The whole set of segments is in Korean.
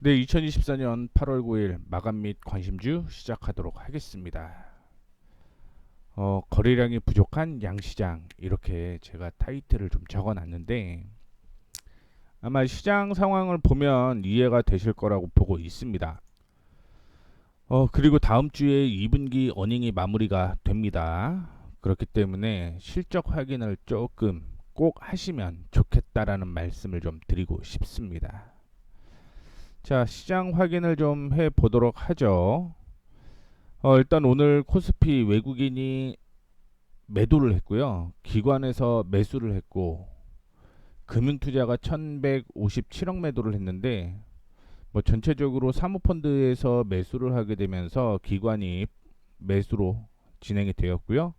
네, 2024년 8월 9일 마감 및 관심주 시작하도록 하겠습니다. 거래량이 부족한 양시장 이렇게 제가 타이틀을 좀 적어놨는데 아마 시장 상황을 보면 이해가 되실 거라고 보고 있습니다. 그리고 다음 주에 2분기 어닝이 마무리가 됩니다. 그렇기 때문에 실적 확인을 조금 꼭 하시면 좋겠다라는 말씀을 좀 드리고 싶습니다. 자, 시장 확인을 좀 해보도록 하죠. 일단 오늘 코스피 외국인이 매도를 했고요. 기관에서 매수를 했고 금융투자가 1157억 매도를 했는데 뭐 전체적으로 사모펀드에서 매수를 하게 되면서 기관이 매수로 진행이 되었고요.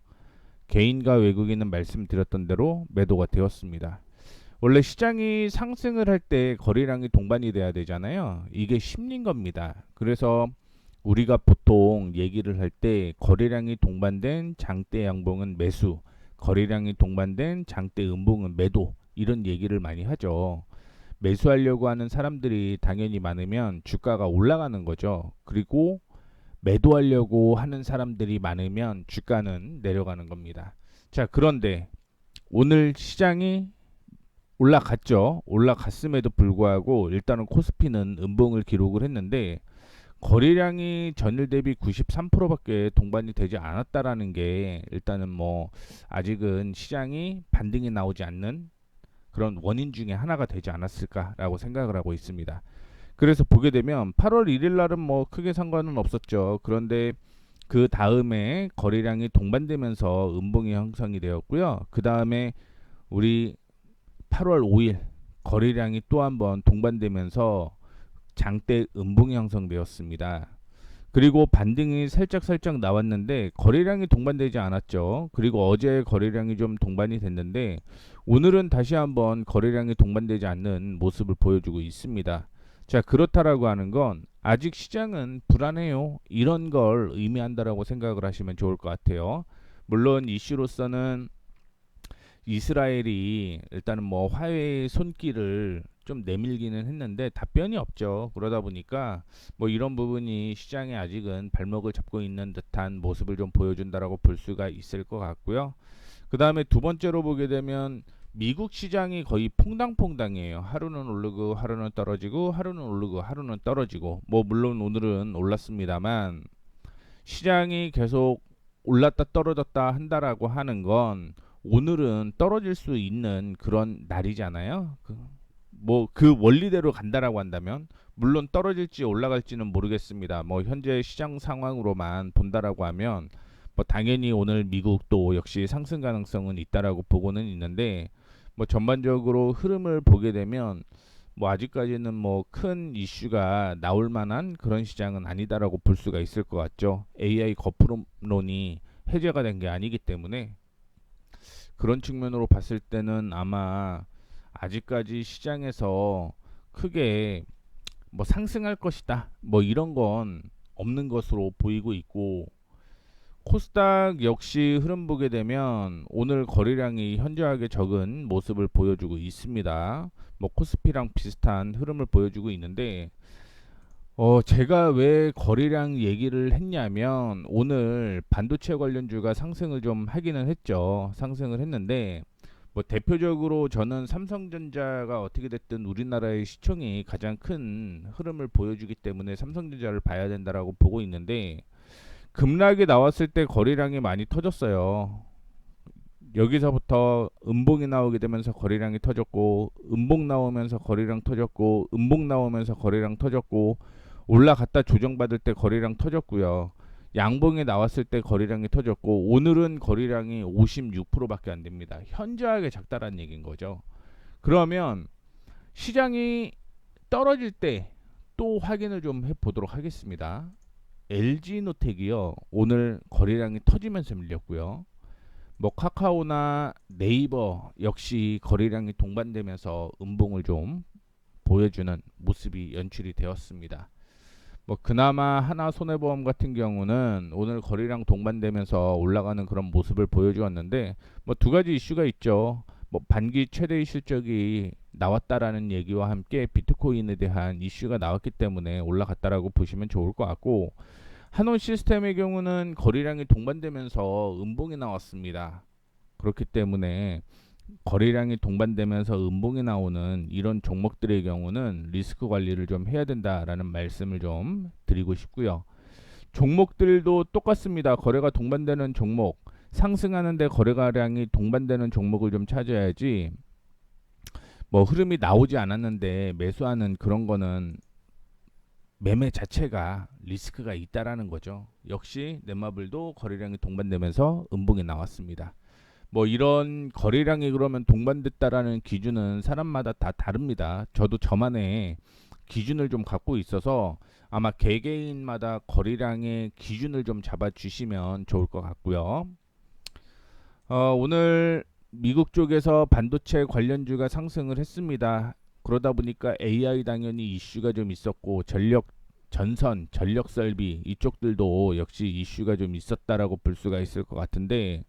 개인과 외국인은 말씀드렸던 대로 매도가 되었습니다. 원래 시장이 상승을 할 때 거래량이 동반이 돼야 되잖아요. 이게 심리인 겁니다. 그래서 우리가 보통 얘기를 할 때 거래량이 동반된 장대 양봉은 매수, 거래량이 동반된 장대 음봉은 매도 이런 얘기를 많이 하죠. 매수하려고 하는 사람들이 당연히 많으면 주가가 올라가는 거죠. 그리고 매도하려고 하는 사람들이 많으면 주가는 내려가는 겁니다. 자, 그런데 오늘 시장이 올라갔죠. 올라갔음에도 불구하고 일단은 코스피는 음봉을 기록을 했는데 거래량이 전일 대비 93%밖에 동반이 되지 않았다라는 게 일단은 뭐 아직은 시장이 반등이 나오지 않는 그런 원인 중에 하나가 되지 않았을까라고 생각을 하고 있습니다. 그래서 보게 되면 8월 1일 날은 뭐 크게 상관은 없었죠. 그런데 그 다음에 거래량이 동반되면서 음봉이 형성이 되었고요. 그 다음에 우리 8월 5일 거래량이 또 한번 동반되면서 장대 음봉이 형성되었습니다. 그리고 반등이 살짝 나왔는데 거래량이 동반되지 않았죠. 그리고 어제 거래량이 좀 동반이 됐는데 오늘은 다시 한번 거래량이 동반되지 않는 모습을 보여주고 있습니다. 자, 그렇다라고 하는 건 아직 시장은 불안해요. 이런 걸 의미한다라고 생각을 하시면 좋을 것 같아요. 물론 이슈로서는 이스라엘이 일단은 뭐 화해의 손길을 좀 내밀기는 했는데 답변이 없죠. 그러다 보니까 뭐 이런 부분이 시장에 아직은 발목을 잡고 있는 듯한 모습을 좀 보여준다라고 볼 수가 있을 것 같고요. 그 다음에 두 번째로 보게 되면 미국 시장이 거의 퐁당퐁당이에요. 하루는 오르고 하루는 떨어지고 하루는 오르고 하루는 떨어지고 뭐 물론 오늘은 올랐습니다만 시장이 계속 올랐다 떨어졌다 한다라고 하는 건 오늘은 떨어질 수 있는 그런 날이잖아요. 뭐 그 원리대로 간다라고 한다면 물론 떨어질지 올라갈지는 모르겠습니다. 뭐 현재 시장 상황으로만 본다라고 하면 뭐 당연히 오늘 미국도 역시 상승 가능성은 있다라고 보고는 있는데 뭐 전반적으로 흐름을 보게 되면 뭐 아직까지는 뭐 큰 이슈가 나올 만한 그런 시장은 아니다라고 볼 수가 있을 것 같죠. AI 거품론이 해제가 된 게 아니기 때문에 그런 측면으로 봤을 때는 아마 아직까지 시장에서 크게 뭐 상승할 것이다 뭐 이런 건 없는 것으로 보이고 있고 코스닥 역시 흐름 보게 되면 오늘 거래량이 현저하게 적은 모습을 보여주고 있습니다. 뭐 코스피랑 비슷한 흐름을 보여주고 있는데 제가 왜 거래량 얘기를 했냐면 오늘 반도체 관련주가 상승을 좀 하기는 했죠. 상승을 했는데 뭐 대표적으로 저는 삼성전자가 어떻게 됐든 우리나라의 시총이 가장 큰 흐름을 보여주기 때문에 삼성전자를 봐야 된다라고 보고 있는데 급락이 나왔을 때 거래량이 많이 터졌어요. 여기서부터 음봉이 나오게 되면서 거래량이 터졌고 음봉 나오면서 거래량 터졌고 음봉 나오면서 거래량 터졌고 올라갔다 조정받을 때 거래량 터졌고요. 양봉에 나왔을 때 거래량이 터졌고 오늘은 거래량이 56%밖에 안 됩니다. 현저하게 작다라는 얘기인 거죠. 그러면 시장이 떨어질 때 또 확인을 좀 해보도록 하겠습니다. LG노텍이요. 오늘 거래량이 터지면서 밀렸고요. 뭐 카카오나 네이버 역시 거래량이 동반되면서 음봉을 좀 보여주는 모습이 연출이 되었습니다. 뭐 그나마 하나손해보험 같은 경우는 오늘 거래량 동반되면서 올라가는 그런 모습을 보여주었는데 뭐 두 가지 이슈가 있죠. 뭐 반기 최대 실적이 나왔다라는 얘기와 함께 비트코인에 대한 이슈가 나왔기 때문에 올라갔다라고 보시면 좋을 것 같고, 한온 시스템의 경우는 거래량이 동반되면서 음봉이 나왔습니다. 그렇기 때문에 거래량이 동반되면서 음봉이 나오는 이런 종목들의 경우는 리스크 관리를 좀 해야 된다라는 말씀을 좀 드리고 싶고요. 종목들도 똑같습니다. 거래가 동반되는 종목, 상승하는데 거래가량이 동반되는 종목을 좀 찾아야지, 뭐 흐름이 나오지 않았는데 매수하는 그런 거는 매매 자체가 리스크가 있다라는 거죠. 역시 넷마블도 거래량이 동반되면서 음봉이 나왔습니다. 뭐 이런 거래량이 그러면 동반됐다라는 기준은 사람마다 다 다릅니다. 저도 저만의 기준을 좀 갖고 있어서 아마 개개인마다 거래량의 기준을 좀 잡아주시면 좋을 것 같고요. 오늘 미국 쪽에서 반도체 관련주가 상승을 했습니다. 그러다 보니까 AI 당연히 이슈가 좀 있었고, 전선, 전력 설비 이쪽들도 역시 이슈가 좀 있었다라고 볼 수가 있을 것 같은데,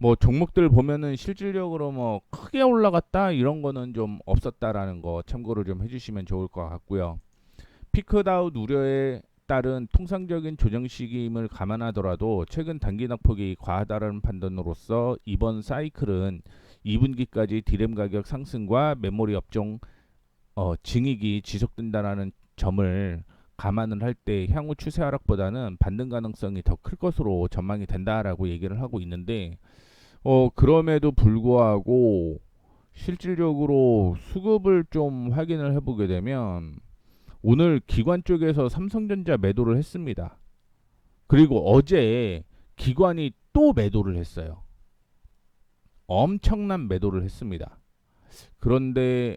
뭐 종목들 보면은 실질적으로 뭐 크게 올라갔다 이런 거는 좀 없었다라는 거 참고를 좀 해주시면 좋을 것 같고요. 피크다운 우려에 따른 통상적인 조정 시기임을 감안하더라도 최근 단기 낙폭이 과하다는 판단으로서 이번 사이클은 2분기까지 디램 가격 상승과 메모리 업종 증익이 지속된다는 점을 감안을 할 때 향후 추세 하락보다는 반등 가능성이 더 클 것으로 전망이 된다라고 얘기를 하고 있는데, 그럼에도 불구하고 실질적으로 수급을 좀 확인을 해보게 되면 오늘 기관 쪽에서 삼성전자 매도를 했습니다. 그리고 어제 기관이 또 매도를 했어요. 엄청난 매도를 했습니다. 그런데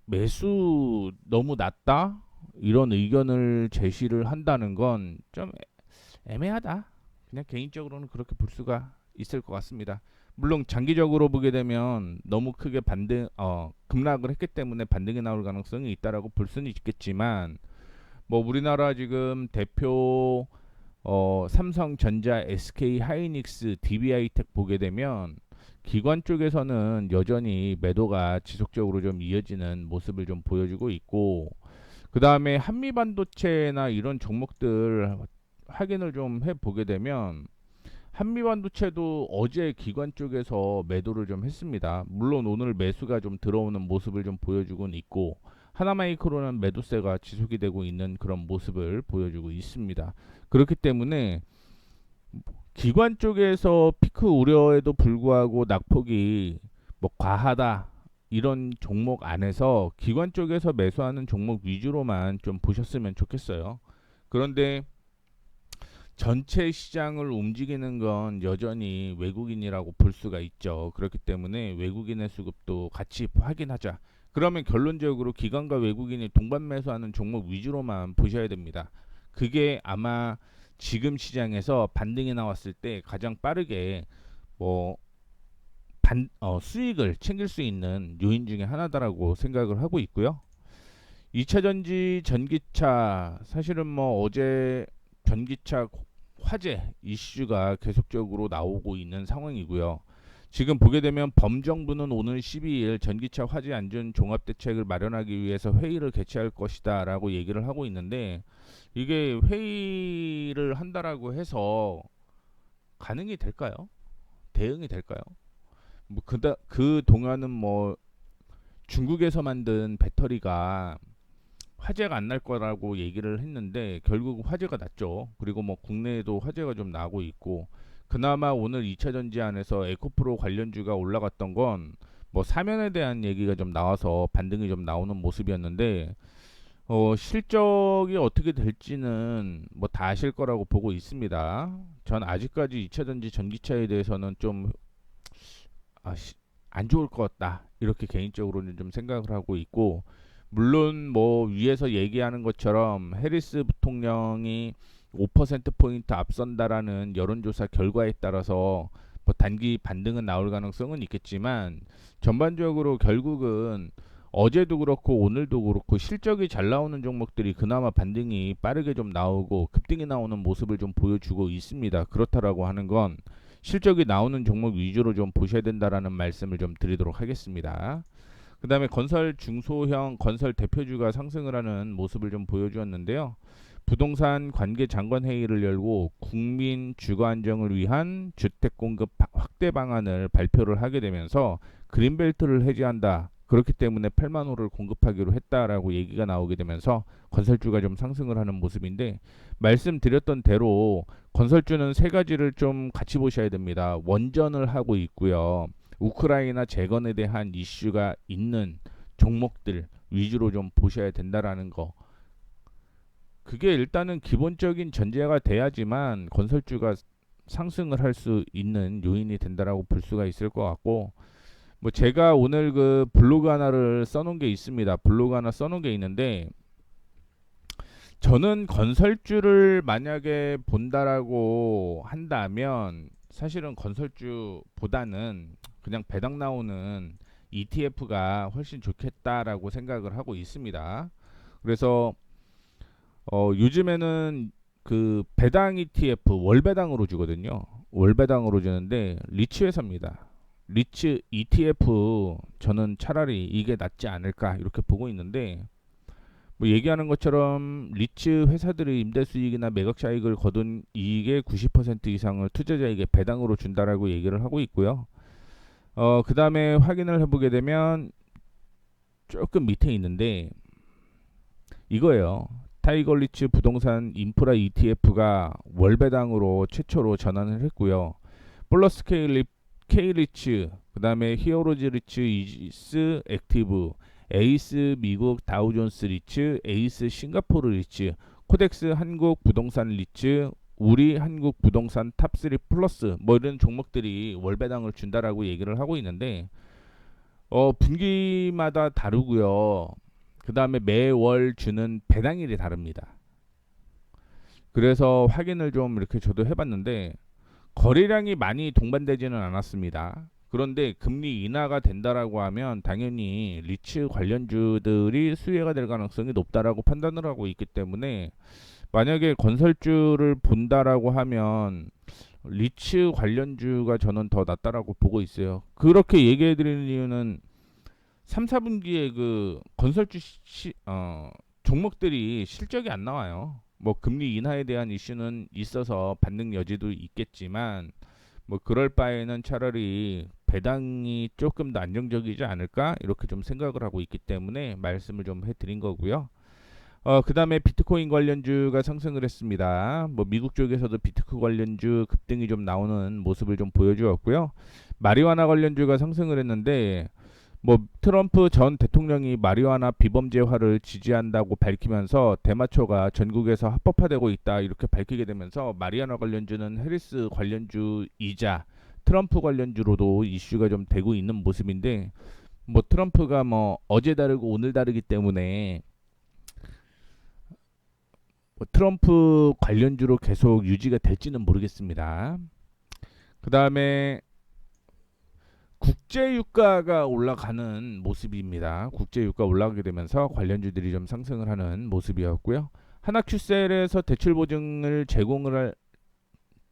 매수 너무 낮다? 이런 의견을 제시를 한다는 건 좀 애매하다. 그냥 개인적으로는 그렇게 볼 수가 있을 것 같습니다. 물론 장기적으로 보게 되면 너무 크게 급락을 했기 때문에 반등이 나올 가능성이 있다라고 볼 수는 있겠지만, 뭐 우리나라 지금 대표 삼성전자, SK 하이닉스, DB하이텍 보게 되면 기관 쪽에서는 여전히 매도가 지속적으로 좀 이어지는 모습을 좀 보여주고 있고, 그 다음에 한미반도체나 이런 종목들 확인을 좀 해보게 되면 한미반도체도 어제 기관 쪽에서 매도를 좀 했습니다. 물론 오늘 매수가 좀 들어오는 모습을 좀 보여주고는 있고, 하나마이크로는 매도세가 지속이 되고 있는 그런 모습을 보여주고 있습니다. 그렇기 때문에 기관 쪽에서 피크 우려에도 불구하고 낙폭이 뭐 과하다 이런 종목 안에서 기관 쪽에서 매수하는 종목 위주로만 좀 보셨으면 좋겠어요. 그런데 전체 시장을 움직이는 건 여전히 외국인이라고 볼 수가 있죠. 그렇기 때문에 외국인의 수급도 같이 확인하자. 그러면 결론적으로 기관과 외국인이 동반 매수하는 종목 위주로만 보셔야 됩니다. 그게 아마 지금 시장에서 반등이 나왔을 때 가장 빠르게 뭐 수익을 챙길 수 있는 요인 중에 하나다라고 생각을 하고 있고요. 2차 전지 전기차, 사실은 뭐 어제 전기차 화재 이슈가 계속적으로 나오고 있는 상황이고요. 지금 보게 되면 범정부는 오늘 12일 전기차 화재 안전 종합 대책을 마련하기 위해서 회의를 개최할 것이다 라고 얘기를 하고 있는데, 이게 회의를 한다라고 해서 가능이 될까요? 대응이 될까요? 뭐 그 동안은 뭐 중국에서 만든 배터리가 화재가 안 날 거라고 얘기를 했는데 결국 화재가 났죠. 그리고 뭐 국내에도 화재가 좀 나고 있고, 그나마 오늘 2차 전지 안에서 에코프로 관련주가 올라갔던 건 뭐 사면에 대한 얘기가 좀 나와서 반등이 좀 나오는 모습이었는데, 실적이 어떻게 될지는 뭐 다 아실 거라고 보고 있습니다. 전 아직까지 2차 전지 전기차에 대해서는 좀 안 좋을 것 같다 이렇게 개인적으로는 좀 생각을 하고 있고, 물론 뭐 위에서 얘기하는 것처럼 해리스 부통령이 5%포인트 앞선다라는 여론조사 결과에 따라서 뭐 단기 반등은 나올 가능성은 있겠지만, 전반적으로 결국은 어제도 그렇고 오늘도 그렇고 실적이 잘 나오는 종목들이 그나마 반등이 빠르게 좀 나오고 급등이 나오는 모습을 좀 보여주고 있습니다. 그렇다라고 하는 건 실적이 나오는 종목 위주로 좀 보셔야 된다라는 말씀을 좀 드리도록 하겠습니다. 그 다음에 건설 중소형 건설 대표주가 상승을 하는 모습을 좀 보여주었는데요. 부동산 관계 장관 회의를 열고 국민 주거 안정을 위한 주택 공급 확대 방안을 발표를 하게 되면서 그린벨트를 해제한다. 그렇기 때문에 8만 호를 공급하기로 했다라고 얘기가 나오게 되면서 건설주가 좀 상승을 하는 모습인데, 말씀드렸던 대로 건설주는 세 가지를 좀 같이 보셔야 됩니다. 원전을 하고 있고요. 우크라이나 재건에 대한 이슈가 있는 종목들 위주로 좀 보셔야 된다라는 거. 그게 일단은 기본적인 전제가 돼야지만 건설주가 상승을 할 수 있는 요인이 된다라고 볼 수가 있을 것 같고, 뭐 제가 오늘 그 블로그 하나를 써놓은 게 있습니다. 블로그 하나 써놓은 게 있는데, 저는 건설주를 만약에 본다라고 한다면 사실은 건설주보다는 그냥 배당 나오는 ETF가 훨씬 좋겠다라고 생각을 하고 있습니다. 그래서 요즘에는 그 배당 ETF 월배당으로 주거든요. 월배당으로 주는데 리츠 회사입니다. 리츠 ETF 저는 차라리 이게 낫지 않을까 이렇게 보고 있는데, 뭐 얘기하는 것처럼 리츠 회사들의 임대 수익이나 매각 차익을 거둔 이익의 90% 이상을 투자자에게 배당으로 준다라고 얘기를 하고 있고요. 그 다음에 확인을 해보게 되면 조금 밑에 있는데 이거예요. 타이거리츠 부동산 인프라 ETF가 월배당으로 최초로 전환을 했고요. 플러스 K리츠, 그 다음에 히어로즈 리츠, 이지스 액티브, 에이스 미국 다우존스 리츠, 에이스 싱가포르 리츠, 코덱스 한국 부동산 리츠, 우리 한국 부동산 탑3 플러스, 뭐 이런 종목들이 월배당을 준다라고 얘기를 하고 있는데, 분기마다 다르고요. 그 다음에 매월 주는 배당일이 다릅니다. 그래서 확인을 좀 이렇게 저도 해봤는데 거래량이 많이 동반되지는 않았습니다. 그런데 금리 인하가 된다라고 하면 당연히 리츠 관련주들이 수혜가 될 가능성이 높다라고 판단을 하고 있기 때문에, 만약에 건설주를 본다라고 하면 리츠 관련주가 저는 더 낫다라고 보고 있어요. 그렇게 얘기해 드리는 이유는 3, 4분기에 그 건설주 종목들이 실적이 안 나와요. 뭐 금리 인하에 대한 이슈는 있어서 반등 여지도 있겠지만, 뭐 그럴 바에는 차라리 배당이 조금 더 안정적이지 않을까 이렇게 좀 생각을 하고 있기 때문에 말씀을 좀 해드린 거고요. 그 다음에 비트코인 관련주가 상승을 했습니다. 뭐 미국 쪽에서도 비트코인 관련주 급등이 좀 나오는 모습을 좀 보여주었고요. 마리화나 관련주가 상승을 했는데, 뭐 트럼프 전 대통령이 마리화나 비범죄화를 지지한다고 밝히면서 대마초가 전국에서 합법화되고 있다 이렇게 밝히게 되면서 마리화나 관련주는 해리스 관련주이자 트럼프 관련주로도 이슈가 좀 되고 있는 모습인데, 뭐 트럼프가 뭐 어제 다르고 오늘 다르기 때문에 뭐 트럼프 관련주로 계속 유지가 될지는 모르겠습니다. 그 다음에 국제유가가 올라가는 모습입니다. 국제유가 올라가게 되면서 관련주들이 좀 상승을 하는 모습이었고요. 하나큐셀에서 대출 보증을 제공을 할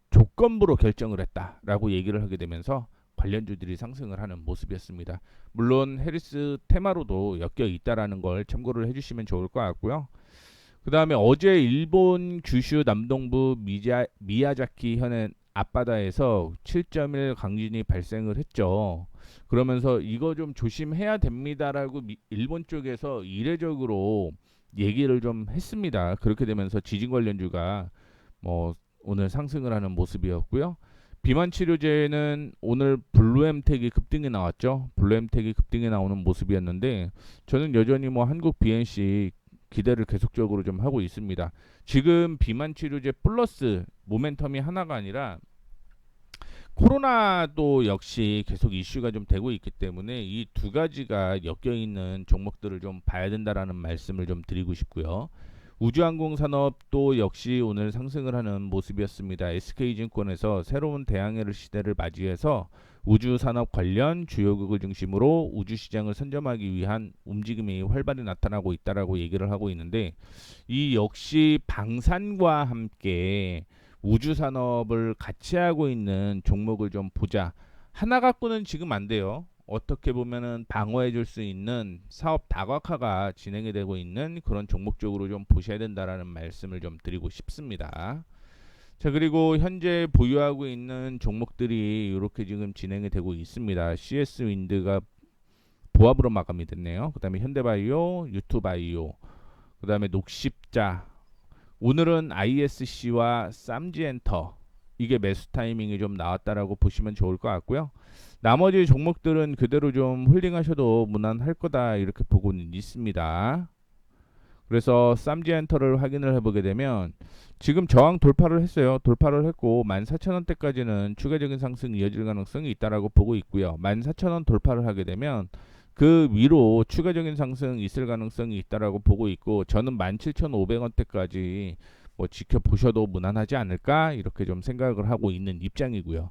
조건부로 결정을 했다라고 얘기를 하게 되면서 관련주들이 상승을 하는 모습이었습니다. 물론 해리스 테마로도 엮여 있다라는 걸 참고를 해주시면 좋을 것 같고요. 그 다음에 어제 일본 규슈 남동부 미야자키 현의 앞바다에서 7.1 강진이 발생을 했죠. 그러면서 이거 좀 조심해야 됩니다라고 일본 쪽에서 이례적으로 얘기를 좀 했습니다. 그렇게 되면서 지진 관련주가 뭐 오늘 상승을 하는 모습이었고요. 비만 치료제는 오늘 블루엠텍이 급등이 나왔죠. 블루엠텍이 급등이 나오는 모습이었는데, 저는 여전히 뭐 한국 BNC 기대를 계속적으로 좀 하고 있습니다. 지금 비만 치료제 플러스 모멘텀이 하나가 아니라 코로나도 역시 계속 이슈가 좀 되고 있기 때문에 이 두 가지가 엮여 있는 종목들을 좀 봐야 된다라는 말씀을 좀 드리고 싶고요. 우주항공 산업도 역시 오늘 상승을 하는 모습이었습니다. SK증권에서 새로운 대항해 시대를 맞이해서 우주산업 관련 주요국을 중심으로 우주시장을 선점하기 위한 움직임이 활발히 나타나고 있다라고 얘기를 하고 있는데, 이 역시 방산과 함께 우주 산업을 같이 하고 있는 종목을 좀 보자. 하나 갖고는 지금 안 돼요. 어떻게 보면은 방어해 줄 수 있는 사업 다각화가 진행이 되고 있는 그런 종목 쪽으로 좀 보셔야 된다라는 말씀을 좀 드리고 싶습니다. 자, 그리고 현재 보유하고 있는 종목들이 이렇게 지금 진행이 되고 있습니다. CS 윈드가 보합으로 마감이 됐네요. 그다음에 현대바이오, 유투바이오, 그다음에 녹십자. 오늘은 ISC와 쌈지엔터, 이게 매수 타이밍이 좀 나왔다라고 보시면 좋을 것 같고요. 나머지 종목들은 그대로 좀 홀딩하셔도 무난할 거다 이렇게 보고는 있습니다. 그래서 쌈지엔터를 확인을 해보게 되면 지금 저항 돌파를 했어요. 돌파를 했고 14,000원대까지는 추가적인 상승이 이어질 가능성이 있다라고 보고 있고요. 14,000원 돌파를 하게 되면 그 위로 추가적인 상승 있을 가능성이 있다라고 보고 있고, 저는 17,500원대까지 뭐 지켜보셔도 무난하지 않을까 이렇게 좀 생각을 하고 있는 입장이고요.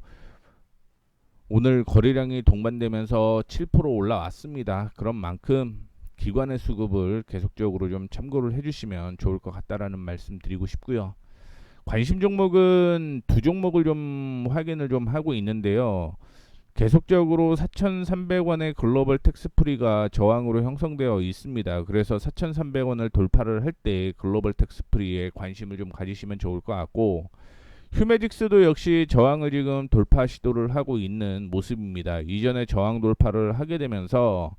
오늘 거래량이 동반되면서 7% 올라왔습니다. 그런 만큼 기관의 수급을 계속적으로 좀 참고를 해주시면 좋을 것 같다라는 말씀 드리고 싶고요. 관심 종목은 두 종목을 좀 확인을 좀 하고 있는데요. 계속적으로 4,300원의 글로벌 텍스프리가 저항으로 형성되어 있습니다. 그래서 4,300원을 돌파를 할 때 글로벌 텍스프리에 관심을 좀 가지시면 좋을 것 같고, 휴메직스도 역시 저항을 지금 돌파 시도를 하고 있는 모습입니다. 이전에 저항 돌파를 하게 되면서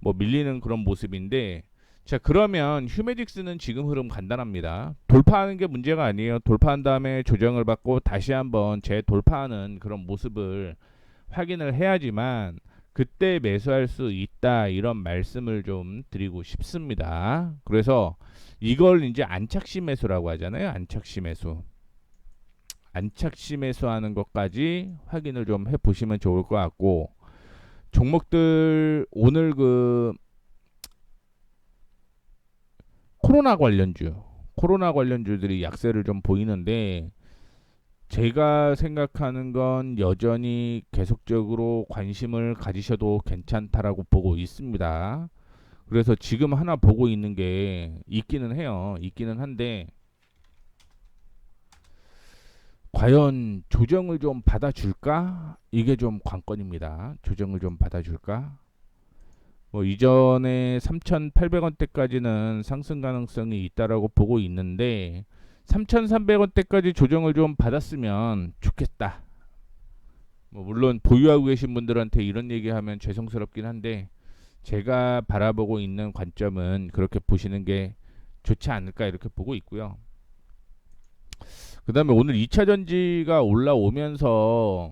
뭐 밀리는 그런 모습인데, 자, 그러면 휴메직스는 지금 흐름 간단합니다. 돌파하는 게 문제가 아니에요. 돌파한 다음에 조정을 받고 다시 한번 재돌파하는 그런 모습을 확인을 해야지만 그때 매수할 수 있다 이런 말씀을 좀 드리고 싶습니다. 그래서 이걸 이제 안착시 매수라고 하잖아요. 안착시 매수. 안착시 매수하는 것까지 확인을 좀 해보시면 좋을 것 같고, 종목들 오늘 그 코로나 관련주들이 약세를 좀 보이는데, 제가 생각하는 건 여전히 계속적으로 관심을 가지셔도 괜찮다라고 보고 있습니다. 그래서 지금 하나 보고 있는 게 있기는 해요. 있기는 한데 과연 조정을 좀 받아줄까? 이게 좀 관건입니다. 조정을 좀 받아줄까? 뭐 이전에 3,800원대까지는 상승 가능성이 있다라고 보고 있는데 3,300원대까지 조정을 좀 받았으면 좋겠다. 뭐 물론 보유하고 계신 분들한테 이런 얘기하면 죄송스럽긴 한데 제가 바라보고 있는 관점은 그렇게 보시는 게 좋지 않을까 이렇게 보고 있고요. 그 다음에 오늘 2차 전지가 올라오면서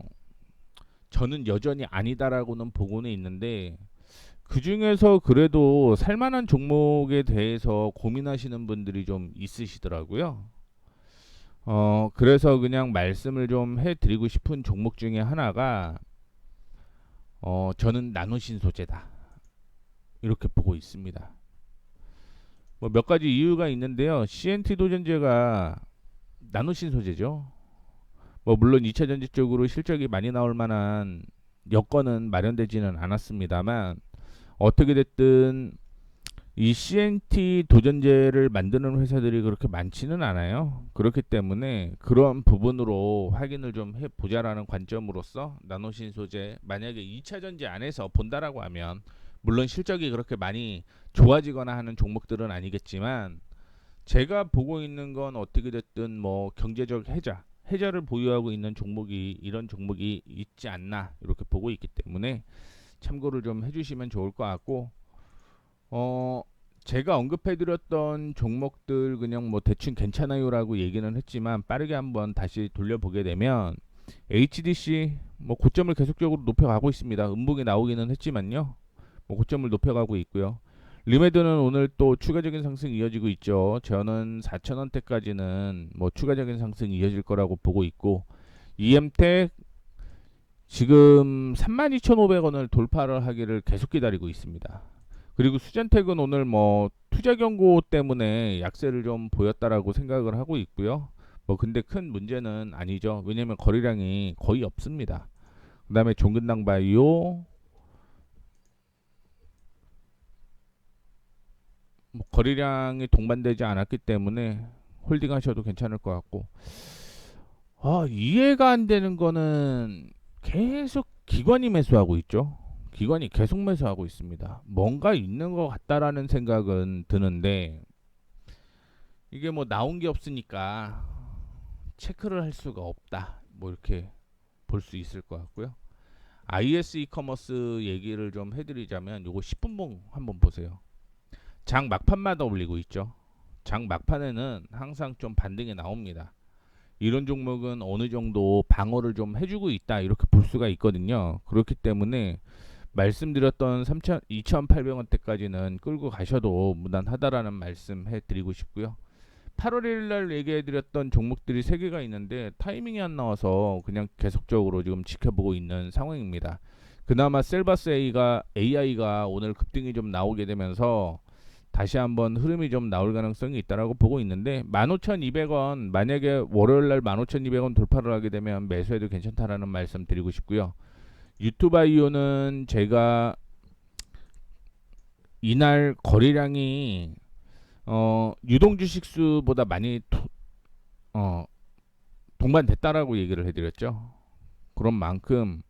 저는 여전히 아니다라고는 보고는 있는데, 그 중에서 그래도 살만한 종목에 대해서 고민하시는 분들이 좀 있으시더라고요. 그래서 그냥 말씀을 좀 해드리고 싶은 종목 중에 하나가, 저는 나노신 소재다. 이렇게 보고 있습니다. 뭐 몇 가지 이유가 있는데요. CNT 도전제가 나노신 소재죠. 뭐 물론 2차 전지 쪽으로 실적이 많이 나올 만한 여건은 마련되지는 않았습니다만, 어떻게 됐든 이 CNT 도전제를 만드는 회사들이 그렇게 많지는 않아요. 그렇기 때문에 그런 부분으로 확인을 좀 해보자라는 관점으로서 나노신 소재, 만약에 2차 전지 안에서 본다라고 하면 물론 실적이 그렇게 많이 좋아지거나 하는 종목들은 아니겠지만, 제가 보고 있는 건 어떻게 됐든 뭐 경제적 해자를 보유하고 있는 종목이 이런 종목이 있지 않나 이렇게 보고 있기 때문에 참고를 좀 해주시면 좋을 것 같고, 제가 언급해드렸던 종목들 그냥 뭐 대충 괜찮아요라고 얘기는 했지만 빠르게 한번 다시 돌려보게 되면 HDC 뭐 고점을 계속적으로 높여가고 있습니다. 음봉이 나오기는 했지만요. 뭐 고점을 높여가고 있고요. 리메드는 오늘 또 추가적인 상승이 이어지고 있죠. 저는 4,000원대까지는 뭐 추가적인 상승이 이어질 거라고 보고 있고, EM텍 지금 32,500원을 돌파를 하기를 계속 기다리고 있습니다. 그리고 수젠텍은 오늘 뭐 투자 경고 때문에 약세를 좀 보였다라고 생각을 하고 있고요. 뭐 근데 큰 문제는 아니죠. 왜냐면 거래량이 거의 없습니다. 그다음에 종근당 바이오 뭐 거래량이 동반되지 않았기 때문에 홀딩하셔도 괜찮을 것 같고, 이해가 안 되는 거는 계속 기관이 매수하고 있죠. 기관이 계속 매수하고 있습니다. 뭔가 있는 것 같다라는 생각은 드는데 이게 뭐 나온 게 없으니까 체크를 할 수가 없다. 뭐 이렇게 볼 수 있을 것 같고요. IS 이커머스 얘기를 좀 해드리자면 요거 10분봉 한번 보세요. 장 막판마다 올리고 있죠. 장 막판에는 항상 좀 반등이 나옵니다. 이런 종목은 어느 정도 방어를 좀 해주고 있다 이렇게 볼 수가 있거든요. 그렇기 때문에 말씀드렸던 2,800원대까지는 끌고 가셔도 무난하다라는 말씀 해드리고 싶고요. 8월 1일 날 얘기해드렸던 종목들이 3개가 있는데 타이밍이 안 나와서 그냥 계속적으로 지금 지켜보고 있는 상황입니다. 그나마 셀바스 AI가 오늘 급등이 좀 나오게 되면서 다시 한번 흐름이 좀 나올 가능성이 있다라고 보고 있는데 15,200원 만약에 월요일 날 15,200원 돌파를 하게 되면 매수해도 괜찮다라는 말씀 드리고 싶고요. 유튜바이오는 제가 이날 거래량이 유동 주식수보다 많이 어, 동반됐다라고 얘기를 해드렸죠. 그런 만큼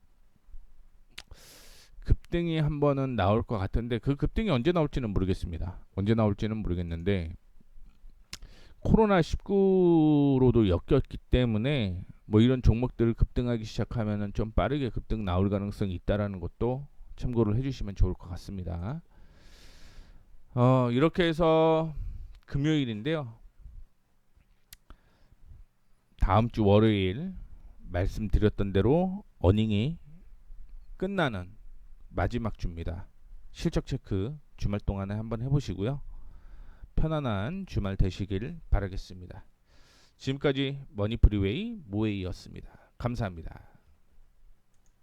급등이 한 번은 나올 것 같은데 그 급등이 언제 나올지는 모르겠습니다. 언제 나올지는 모르겠는데 코로나19로도 엮였기 때문에 뭐 이런 종목들 급등하기 시작하면은 좀 빠르게 급등 나올 가능성이 있다라는 것도 참고를 해주시면 좋을 것 같습니다. 이렇게 해서 금요일인데요. 다음 주 월요일 말씀드렸던 대로 어닝이 끝나는 마지막 주입니다. 실적 체크 주말 동안에 한번 해보시고요. 편안한 주말 되시길 바라겠습니다. 지금까지 머니프리웨이 모에이였습니다. 감사합니다.